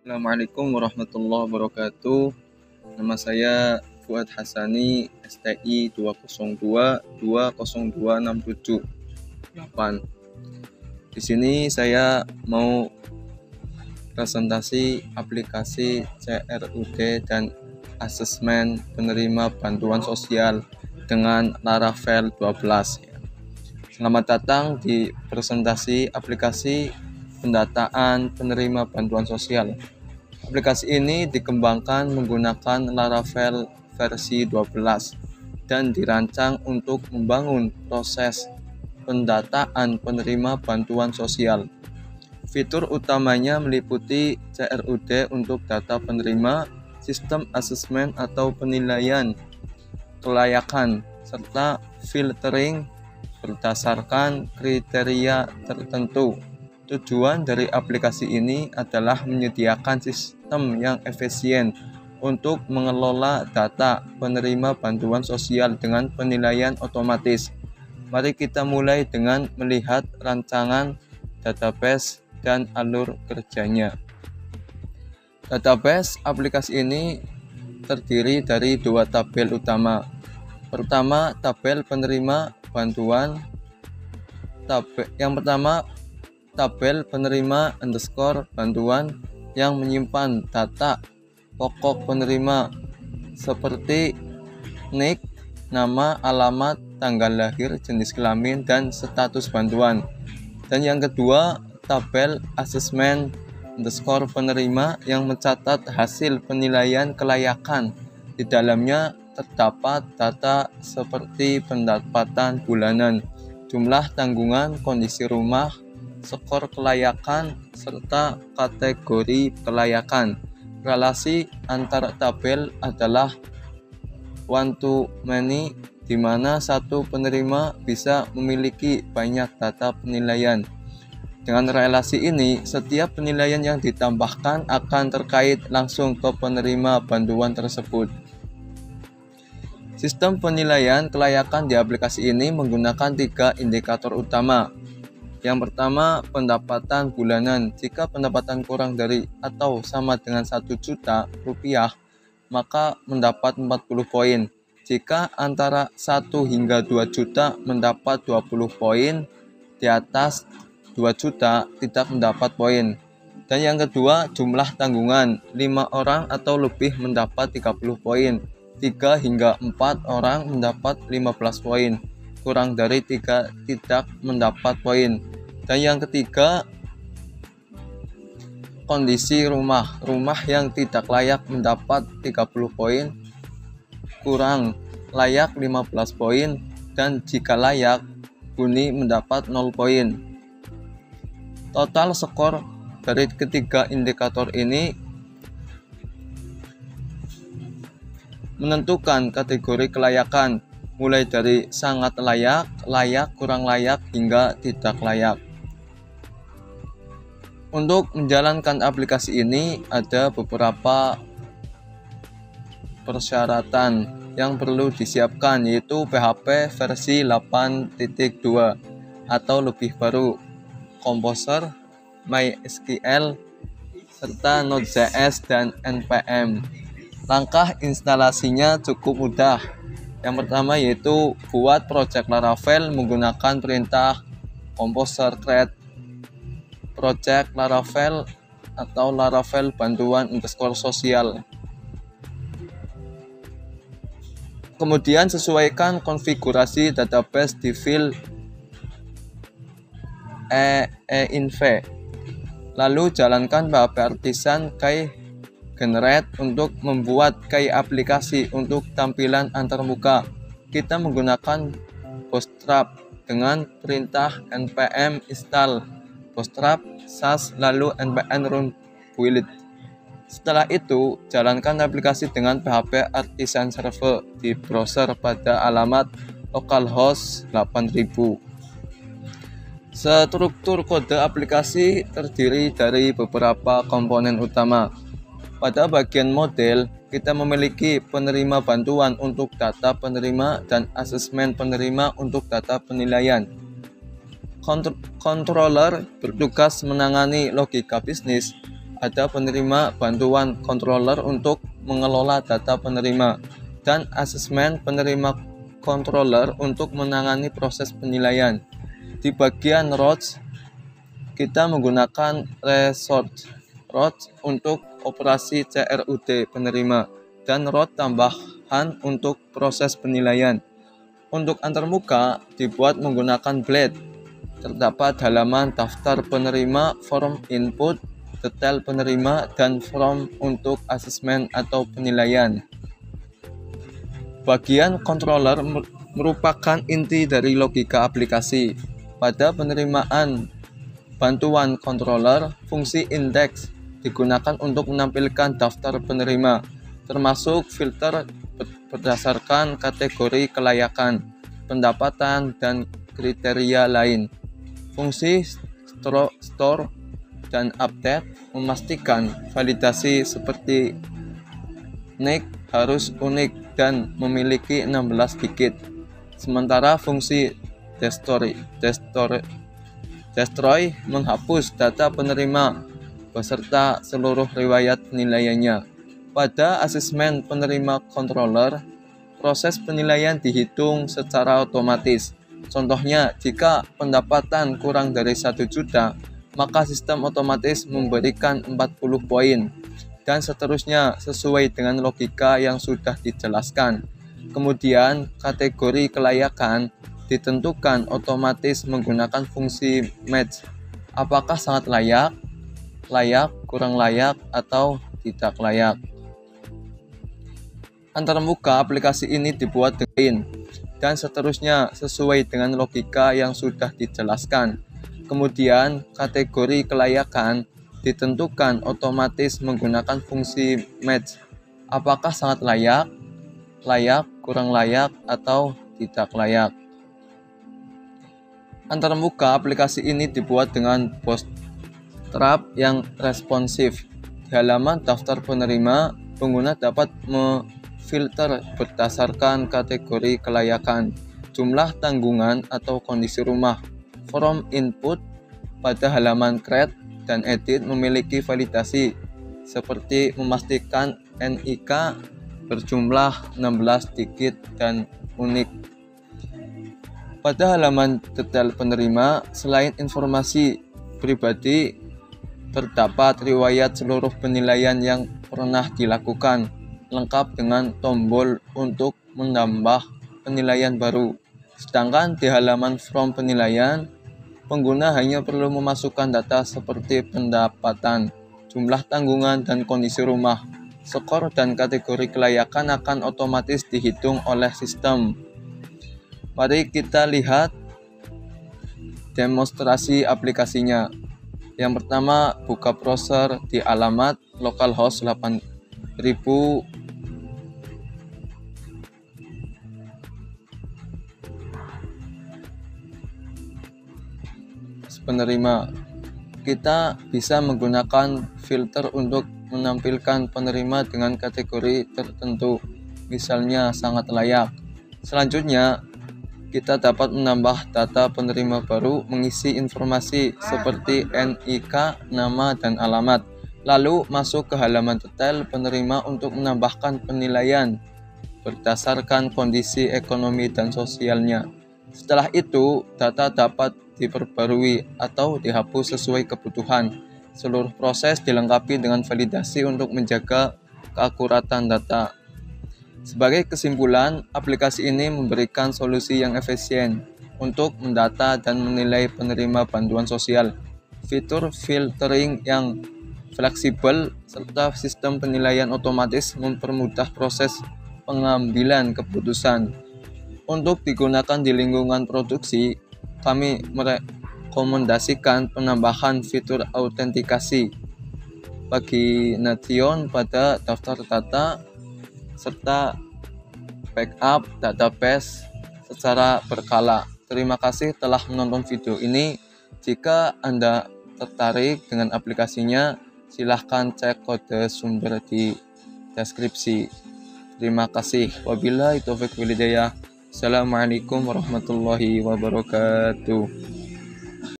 Assalamualaikum warahmatullahi wabarakatuh. Nama saya Fuad Hasani, STI 202202678. Di sini saya mau presentasi aplikasi CRUD dan asesmen penerima bantuan sosial dengan Laravel 12. Selamat datang di presentasi aplikasi pendataan penerima bantuan sosial. Aplikasi ini dikembangkan menggunakan Laravel versi 12 dan dirancang untuk membangun proses pendataan penerima bantuan sosial. Fitur utamanya meliputi CRUD untuk data penerima, sistem asesmen atau penilaian kelayakan, serta filtering berdasarkan kriteria tertentu. Tujuan dari aplikasi ini adalah menyediakan sistem yang efisien untuk mengelola data penerima bantuan sosial dengan penilaian otomatis. Mari kita mulai dengan melihat rancangan database dan alur kerjanya. Database aplikasi ini terdiri dari dua tabel utama. Pertama, tabel penerima bantuan. Yang pertama, tabel penerima _bantuan yang menyimpan data pokok penerima seperti NIK, nama, alamat, tanggal lahir, jenis kelamin, dan status bantuan. Dan yang kedua, tabel asesmen _penerima yang mencatat hasil penilaian kelayakan. Di dalamnya terdapat data seperti pendapatan bulanan, jumlah tanggungan, kondisi rumah, skor kelayakan, serta kategori kelayakan. Relasi antara tabel adalah one to many, di mana satu penerima bisa memiliki banyak data penilaian. Dengan relasi ini, setiap penilaian yang ditambahkan akan terkait langsung ke penerima bantuan tersebut. Sistem penilaian kelayakan di aplikasi ini menggunakan 3 indikator utama. Yang pertama, pendapatan bulanan. Jika pendapatan kurang dari atau sama dengan 1 juta rupiah, maka mendapat 40 poin. Jika antara 1 hingga 2 juta mendapat 20 poin, di atas 2 juta tidak mendapat poin. Dan yang kedua, jumlah tanggungan. 5 orang atau lebih mendapat 30 poin. 3 hingga 4 orang mendapat 15 poin. Kurang dari 3 tidak mendapat poin. Dan yang ketiga, kondisi rumah. Rumah yang tidak layak mendapat 30 poin, kurang layak 15 poin, dan jika layak huni mendapat 0 poin. Total skor dari ketiga indikator ini menentukan kategori kelayakan, mulai dari sangat layak, layak, kurang layak, hingga tidak layak. Untuk menjalankan aplikasi ini ada beberapa persyaratan yang perlu disiapkan, yaitu PHP versi 8.2 atau lebih baru, Composer, MySQL, serta Node.js dan NPM. Langkah instalasinya cukup mudah. Yang pertama yaitu buat project Laravel menggunakan perintah composer create project Laravel atau Laravel bantuan _sosial. Kemudian sesuaikan konfigurasi database di file env. Lalu jalankan PHP Artisan Key Generate untuk membuat key aplikasi untuk tampilan antarmuka. Kita menggunakan Bootstrap dengan perintah npm install bootstrap sas lalu npm run build. Setelah itu, jalankan aplikasi dengan PHP Artisan Server di browser pada alamat localhost 8000. Struktur kode aplikasi terdiri dari beberapa komponen utama. Pada bagian model, kita memiliki penerima bantuan untuk data penerima dan asesmen penerima untuk data penilaian. Controller bertugas menangani logika bisnis, ada penerima bantuan controller untuk mengelola data penerima, dan asesmen penerima controller untuk menangani proses penilaian. Di bagian routes, kita menggunakan resource routes untuk operasi CRUD penerima dan route tambahan untuk proses penilaian. Untuk antarmuka dibuat menggunakan Blade. Terdapat halaman daftar penerima, form input, detail penerima, dan form untuk asesmen atau penilaian. Bagian controller merupakan inti dari logika aplikasi. Pada penerimaan bantuan controller, fungsi index digunakan untuk menampilkan daftar penerima, termasuk filter berdasarkan kategori kelayakan, pendapatan, dan kriteria lain. Fungsi store dan update memastikan validasi seperti nick harus unik dan memiliki 16 digit. Sementara fungsi destroy menghapus data penerima beserta seluruh riwayat penilaiannya. Pada asesmen penerima controller, proses penilaian dihitung secara otomatis. Contohnya, jika pendapatan kurang dari 1 juta, maka sistem otomatis memberikan 40 poin, dan seterusnya sesuai dengan logika yang sudah dijelaskan. Kemudian, kategori kelayakan ditentukan otomatis menggunakan fungsi match. Apakah sangat layak, kurang layak, atau tidak layak. Antarmuka aplikasi ini dibuat dengan dan seterusnya sesuai dengan logika yang sudah dijelaskan. Kemudian, kategori kelayakan ditentukan otomatis menggunakan fungsi match. Apakah sangat layak, kurang layak, atau tidak layak. Antarmuka aplikasi ini dibuat dengan bootstrap yang responsif. Di halaman daftar penerima, pengguna dapat memfilter berdasarkan kategori kelayakan, jumlah tanggungan atau kondisi rumah. Form input pada halaman create dan edit memiliki validasi seperti memastikan NIK berjumlah 16 digit dan unik. Pada halaman detail penerima, selain informasi pribadi, terdapat riwayat seluruh penilaian yang pernah dilakukan, lengkap dengan tombol untuk menambah penilaian baru. Sedangkan di halaman form penilaian, pengguna hanya perlu memasukkan data seperti pendapatan, jumlah tanggungan, dan kondisi rumah. Skor dan kategori kelayakan akan otomatis dihitung oleh sistem. Mari kita lihat demonstrasi aplikasinya. Yang pertama, buka browser di alamat localhost 8000 penerima. Kita bisa menggunakan filter untuk menampilkan penerima dengan kategori tertentu, misalnya sangat layak. Selanjutnya, kita dapat menambah data penerima baru, mengisi informasi seperti NIK, nama, dan alamat. Lalu masuk ke halaman detail penerima untuk menambahkan penilaian berdasarkan kondisi ekonomi dan sosialnya. Setelah itu, data dapat diperbarui atau dihapus sesuai kebutuhan. Seluruh proses dilengkapi dengan validasi untuk menjaga keakuratan data. Sebagai kesimpulan, aplikasi ini memberikan solusi yang efisien untuk mendata dan menilai penerima bantuan sosial. Fitur filtering yang fleksibel serta sistem penilaian otomatis mempermudah proses pengambilan keputusan. Untuk digunakan di lingkungan produksi, kami merekomendasikan penambahan fitur autentikasi bagi nation pada daftar data serta backup database secara berkala. Terima kasih telah menonton video ini. Jika Anda tertarik dengan aplikasinya, silahkan cek kode sumber di deskripsi. Terima kasih. Wabillahi taufiq wal hidayah. Assalamualaikum warahmatullahi wabarakatuh.